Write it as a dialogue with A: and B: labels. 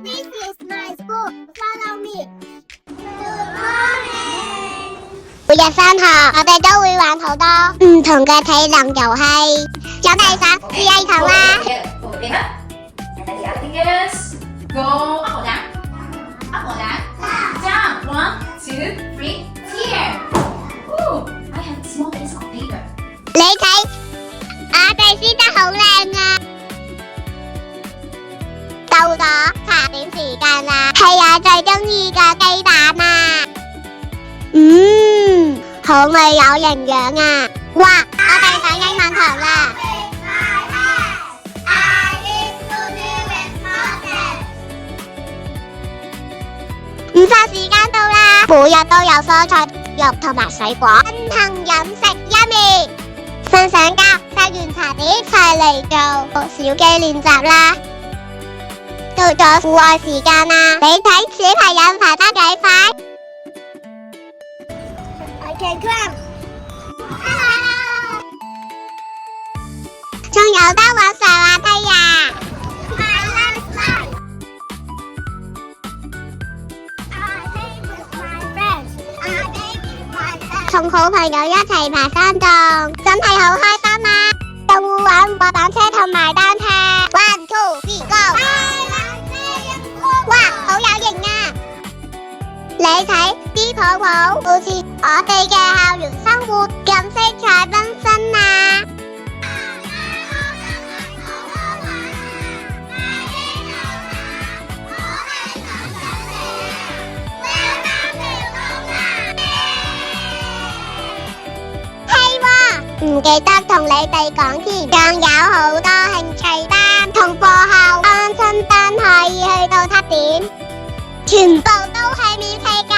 A: this is my school. Follow me. Good morning. 每日返學，我哋都會玩好多唔同嘅體能遊戲。有大手、自藝球啦。
B: 左邊啦。And then the other thing is go up or down. Up or down. Down. 1, 2, 3. Here. Ooh, I have a small piece of paper.
A: 你睇，我哋撕得好靚啊！到咗茶點時間啦，係我最中意嘅雞蛋啊！好味有營養啊！哇，我哋上英文堂啦！午飯時間到啦，每日都有蔬菜、肉同埋水果，均衡飲食，yummy。瞓醒覺，食完茶點，一齊嚟做小機練習啦。到咗戶外時間啦，你睇小朋友爬得幾快？I can climb。仲有得玩滑滑梯呀同好朋友一齊爬山洞，真係好開心啊！仲會玩滑板車同埋單車。One, two, three, go！ 哇，好有型啊！你睇啲泡泡，好似我哋嘅校園生活咁色彩繽紛啊！唔記得同你哋講添，仲有好多興趣班，同課後安親班可以去到7點，全部都係免費㗎。